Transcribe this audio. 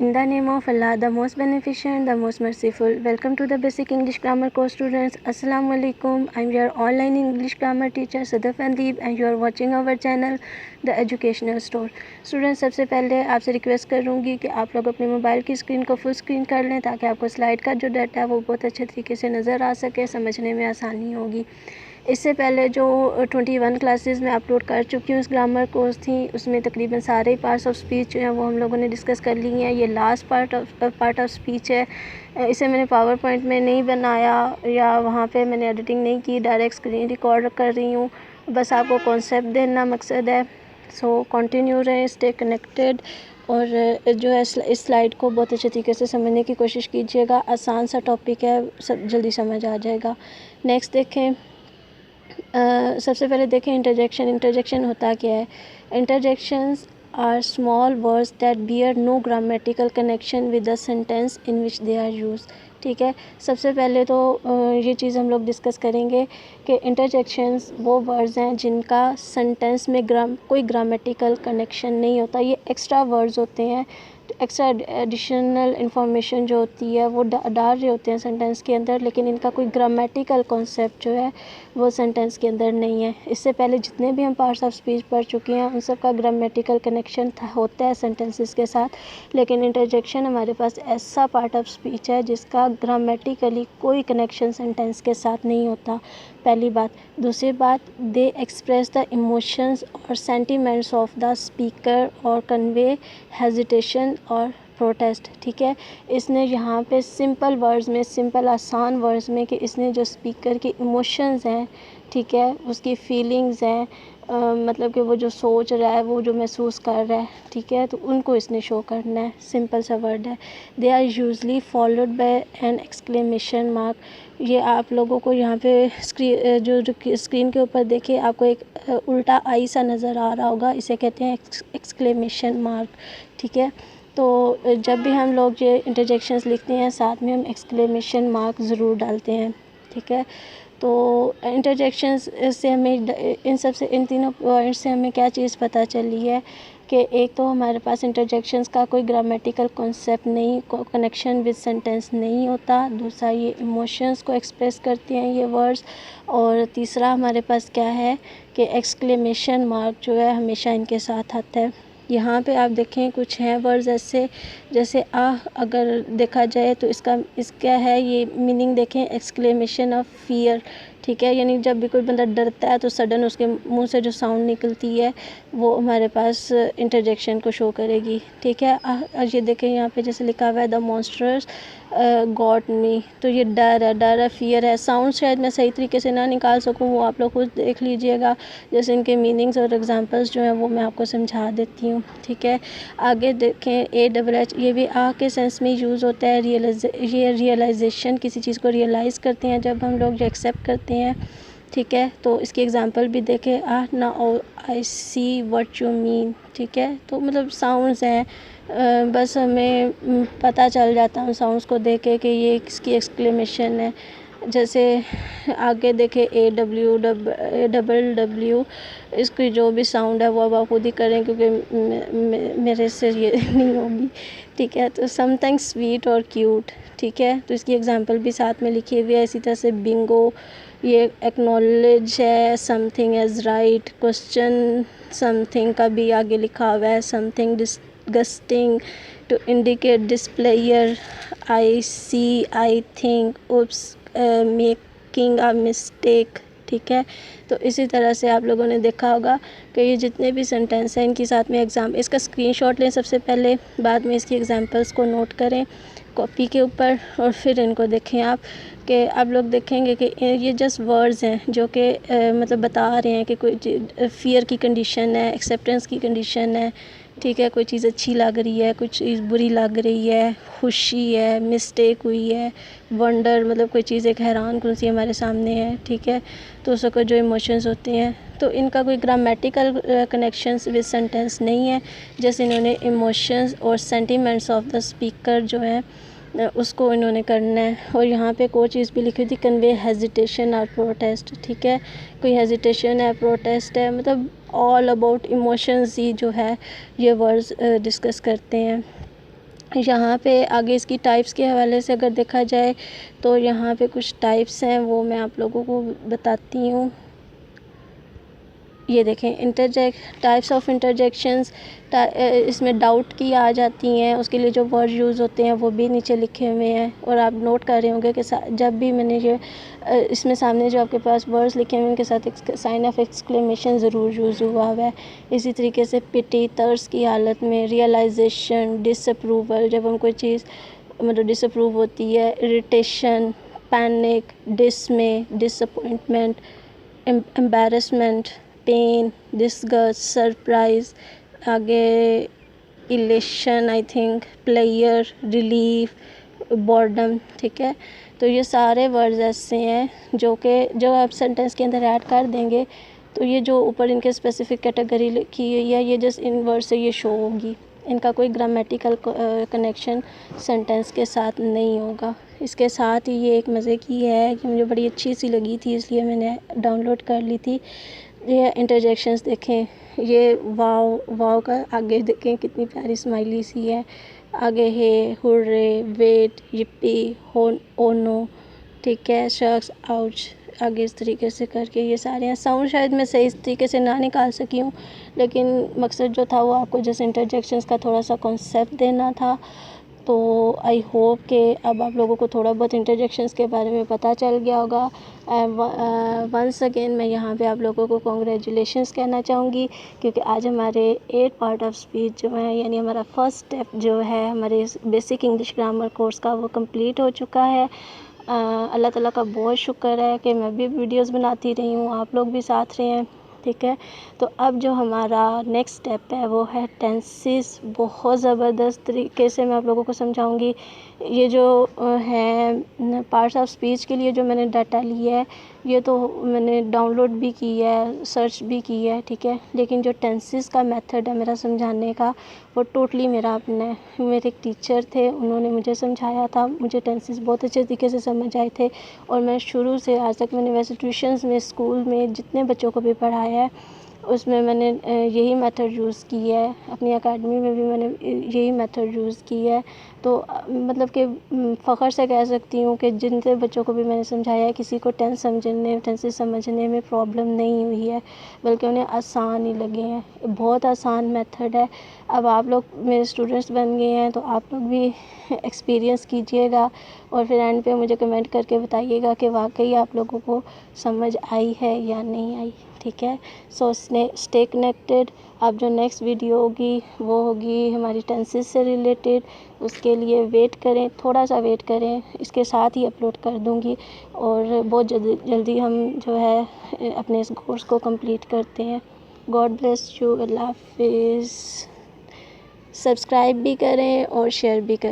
In the name of Allah, the most beneficent, the most merciful. Welcome to the Basic English Grammar course, students. Assalamu alaikum. I'm your online English grammar teacher Sadaf Andeeb and you are watching our channel The Educational Store. Students, सबसे पहले आपसे request करूँगी कि आप लोग अपने mobile की screen को फुल स्क्रीन कर लें ताकि आपको स्लाइड का जो डाटा है वो बहुत अच्छे तरीके से नज़र आ सके, समझने में आसानी होगी। इससे पहले जो 21 क्लासेस में अपलोड कर चुकी हूँ उस ग्रामर कोर्स थी, उसमें तकरीबन सारे ही पार्ट्स ऑफ स्पीच जो हैं वो हम लोगों ने डिस्कस कर ली हैं। ये लास्ट पार्ट ऑफ स्पीच है। इसे मैंने पावर पॉइंट में नहीं बनाया या वहाँ पे मैंने एडिटिंग नहीं की, डायरेक्ट स्क्रीन रिकॉर्ड कर रही हूँ। बस आपको कॉन्सेप्ट देना मकसद है। सो कंटिन्यू रहें, स्टे कनेक्टेड और जो है इस स्लाइड को बहुत अच्छे तरीके से समझने की कोशिश कीजिएगा। आसान सा टॉपिक है, सब जल्दी समझ आ जाएगा। नेक्स्ट देखें, सबसे पहले देखें इंटरजेक्शन होता क्या है। Interjections are small words that bear no grammatical connection with the sentence in which they are use. ठीक है, सबसे पहले तो ये चीज़ हम लोग डिस्कस करेंगे कि इंटरजेक्शंस वो वर्ड्स हैं जिनका सेंटेंस में कोई ग्रामेटिकल कनेक्शन नहीं होता। ये एक्स्ट्रा वर्ड्स होते हैं, एक्स्ट्रा एडिशनल इंफॉर्मेशन जो होती है वो डाल रहे होते हैं सेंटेंस के अंदर, लेकिन इनका कोई ग्रामेटिकल कॉन्सेप्ट जो है वो सेंटेंस के अंदर नहीं है। इससे पहले जितने भी हम पार्ट्स ऑफ स्पीच पढ़ चुके हैं उन सब का ग्रामेटिकल कनेक्शन होता है सेंटेंसेस के साथ, लेकिन इंटरजेक्शन हमारे पास ऐसा पार्ट ऑफ स्पीच है जिसका ग्रामेटिकली कोई कनेक्शन सेंटेंस के साथ नहीं होता, पहली बात। दूसरी बात, दे एक्सप्रेस द इमोशंस और सेंटिमेंट्स ऑफ द स्पीकर और कन्वे हेजिटेशन और प्रोटेस्ट। ठीक है, इसने यहाँ पे सिंपल वर्ड्स में, सिंपल आसान वर्ड्स में कि इसने जो स्पीकर के इमोशंस हैं, ठीक है, उसकी फीलिंग्स हैं, मतलब कि वो जो सोच रहा है, वो जो महसूस कर रहा है, ठीक है, तो उनको इसने शो करना है। सिंपल सा वर्ड है। They are usually followed by an exclamation mark. ये आप लोगों को यहाँ पे स्क्रीन के ऊपर देखिए, आपको एक उल्टा आई सा नज़र आ रहा होगा, इसे कहते हैं एक्सक्लेमेशन मार्क। ठीक है, तो जब भी हम लोग ये इंटरजेक्शंस लिखते हैं साथ में हम एक्सक्लेमेशन मार्क ज़रूर डालते हैं। ठीक है, तो इंटरजेक्शंस से हमें इन तीनों पॉइंट से हमें क्या चीज़ पता चली है कि एक तो हमारे पास इंटरजेक्शंस का कोई ग्रामेटिकल कॉन्सेप्ट नहीं, कनेक्शन विद सेंटेंस नहीं होता। दूसरा, ये इमोशंस को एक्सप्रेस करते हैं ये वर्ड्स। और तीसरा हमारे पास क्या है कि एक्सक्लेमेशन मार्क जो है हमेशा इनके साथ आता है। यहाँ पे आप देखें कुछ हैं वर्ड्स ऐसे, जैसे अगर देखा जाए तो इसका है ये मीनिंग देखें, एक्सक्लेमेशन ऑफ फियर। ठीक है, यानी जब भी कोई बंदा डरता है तो सडन उसके मुंह से जो साउंड निकलती है वो हमारे पास इंटरजेक्शन को शो करेगी। ठीक है, ये देखें यहाँ पे जैसे लिखा हुआ है द मॉन्स्टर्स गॉट मी, तो ये डर है, फियर है। साउंड शायद मैं सही तरीके से ना निकाल सकूँ, वो आप लोग खुद देख लीजिएगा। जैसे इनके मीनिंग्स और एग्जांपल्स जो हैं वो मैं आपको समझा देती हूँ। ठीक है, आगे देखें AHH, ये भी के सेंस में यूज़ होता है। ये रियलाइजेशन, किसी चीज़ को रियलाइज़ करते हैं जब हम लोग जो एक्सेप्ट करते हैं। ठीक है, तो इसकी एग्जांपल भी देखें, now I see what you mean. ठीक है, तो मतलब साउंड्स हैं, बस हमें पता चल जाता है साउंड्स को देख के कि ये किसकी एक्सक्लेमेशन है। जैसे आगे देखें AWW, इसकी जो भी साउंड है वो अब आप खुद ही करें क्योंकि मेरे से ये नहीं होगी। ठीक है, तो समथिंग स्वीट और क्यूट। ठीक है, तो इसकी एग्जांपल भी साथ में लिखी हुई है। इसी तरह से बिंगो, ये एक्नॉलेज है, something as right, question something का भी आगे लिखा हुआ है, something disgusting to indicate displeasure, I see, I think, oops, making a mistake. ठीक है, तो इसी तरह से आप लोगों ने देखा होगा कि ये जितने भी सेंटेंस हैं इनकी साथ में इसका स्क्रीनशॉट लें सबसे पहले, बाद में इसकी एग्जांपल्स को नोट करें कॉपी के ऊपर और फिर इनको देखें आप, कि आप लोग देखेंगे कि ये जस्ट वर्ड्स हैं जो कि मतलब बता रहे हैं कि कोई फियर की कंडीशन है, एक्सेप्टेंस की कंडीशन है। ठीक है, कोई चीज़ अच्छी लग रही है, कुछ चीज़ बुरी लग रही है, खुशी है, मिस्टेक हुई है, वंडर, मतलब कोई चीज़ एक हैरान कौन सी हमारे सामने है। ठीक है, तो उसको जो इमोशंस होते हैं, तो इनका कोई ग्रामेटिकल कनेक्शंस विद सेंटेंस नहीं है। जैसे इन्होंने इमोशंस और सेंटिमेंट्स ऑफ द स्पीकर जो है उसको इन्होंने करना है। और यहाँ पे कोई चीज़ भी लिखी थी, कन्वे हेजिटेशन और प्रोटेस्ट। ठीक है, कोई हेजिटेशन है, प्रोटेस्ट है, मतलब ऑल अबाउट इमोशंस ही जो है ये वर्ड्स डिस्कस करते हैं। یہاں پہ آگے اس کی ٹائپس کے حوالے سے اگر دیکھا جائے تو یہاں پہ کچھ ٹائپس ہیں، وہ میں آپ لوگوں کو بتاتی ہوں۔ یہ دیکھیں ٹائپس آف انٹرجیکشنز، اس میں ڈاؤٹ کی آ جاتی ہیں، اس کے لیے جو ورڈ یوز ہوتے ہیں وہ بھی نیچے لکھے ہوئے ہیں، اور آپ نوٹ کر رہے ہوں گے کہ جب بھی میں نے اس میں سامنے جو آپ کے پاس ورڈز لکھے ہوئے ہیں ان کے ساتھ ایک سائن آف ایکسکلیمیشن ضرور یوز ہوا ہے۔ اسی طریقے سے پٹی، ترس کی حالت میں، ریئلائزیشن، ڈس اپروول، جب ہم کوئی چیز مطلب ڈس اپروو ہوتی ہے، irritation, panic, dismay, disappointment, embarrassment, pain, disgust, surprise, آگے elation I think, pleasure, relief, boredom, ٹھیک ہے۔ تو یہ سارے ورڈز ایسے ہیں جو آپ سینٹینس کے اندر ایڈ کر دیں گے تو یہ جو اوپر ان کے اسپیسیفک کیٹیگری لکھی ہوئی ہے، یہ جسٹ ان ورڈ سے یہ شو ہوگی، ان کا کوئی گرامیٹیکل کنیکشن سینٹینس کے ساتھ نہیں ہوگا۔ اس کے ساتھ ہی یہ ایک مزے کی ہے کہ مجھے بڑی اچھی سی لگی تھی، اس لیے میں نے ڈاؤن لوڈ کر لی تھی۔ یہ انٹرجیکشنز دیکھیں، یہ واو کا آگے دیکھیں کتنی پیاری اسمائلی سی ہے، آگے ہے ہورے، ویٹ، یپی، اونو، ٹھیک ہے، شخص، آؤچ، آگے اس طریقے سے کر کے یہ سارے ہیں۔ ساؤنڈ شاید میں صحیح اس طریقے سے نہ نکال سکی ہوں، لیکن مقصد جو تھا وہ آپ کو جیسے انٹرجیکشنز کا تھوڑا سا کنسیپٹ دینا تھا۔ تو آئی ہوپ کہ اب آپ لوگوں کو تھوڑا بہت انٹرجیکشنز کے بارے میں پتہ چل گیا ہوگا۔ ونس اگین میں یہاں پہ آپ لوگوں کو کنگریچولیشنز کہنا چاہوں گی، کیونکہ آج ہمارے 8 پارٹ آف اسپیچ جو ہے، یعنی ہمارا فرسٹ اسٹیپ جو ہے ہمارے بیسک انگلش گرامر کورس کا، وہ کمپلیٹ ہو چکا ہے۔ اللہ تعالیٰ کا بہت شکر ہے کہ میں بھی ویڈیوز بناتی رہی ہوں، آپ لوگ بھی ساتھ رہے ہیں، ٹھیک ہے۔ تو اب جو ہمارا نیکسٹ اسٹیپ ہے وہ ہے ٹینسز۔ بہت زبردست طریقے سے میں آپ لوگوں کو سمجھاؤں گی۔ یہ جو ہے پارٹس آف اسپیچ کے لیے جو میں نے ڈاٹا لی ہے، یہ تو میں نے ڈاؤن لوڈ بھی کی ہے، سرچ بھی کی ہے، ٹھیک ہے، لیکن جو ٹینسز کا میتھڈ ہے میرا سمجھانے کا، وہ ٹوٹلی میرا اپنا ہے۔ میرے ایک ٹیچر تھے، انہوں نے مجھے سمجھایا تھا، مجھے ٹینسز بہت اچھے طریقے سے سمجھ آئے تھے، اور میں شروع سے آج تک میں نے ویسے ٹیوشنز میں، اسکول میں جتنے بچوں کو بھی پڑھایا ہے اس میں میں نے یہی میتھڈ یوز کی ہے، اپنی اکیڈمی میں بھی میں نے یہی میتھڈ یوز کی ہے۔ تو مطلب کہ فخر سے کہہ سکتی ہوں کہ جن سے بچوں کو بھی میں نے سمجھایا ہے، کسی کو ٹینسز سمجھنے میں پرابلم نہیں ہوئی ہے، بلکہ انہیں آسان ہی لگے ہیں۔ بہت آسان میتھڈ ہے۔ اب آپ لوگ میرے اسٹوڈنٹس بن گئے ہیں تو آپ لوگ بھی ایکسپیرینس کیجئے گا، اور پھر اینڈ پہ مجھے کمنٹ کر کے بتائیے گا کہ واقعی آپ لوگوں کو سمجھ آئی ہے یا نہیں آئی، ٹھیک ہے۔ So stay connected. اب جو نیکسٹ ویڈیو ہوگی وہ ہوگی ہماری ٹینسز سے ریلیٹڈ، اس کے لیے ویٹ کریں، تھوڑا سا ویٹ کریں، اس کے ساتھ ہی اپلوڈ کر دوں گی، اور بہت جلدی ہم جو ہے اپنے اس کورس کو کمپلیٹ کرتے ہیں۔ گاڈ بلیس یو، اللہ حافظ۔ سبسکرائب بھی کریں اور شیئر بھی کریں۔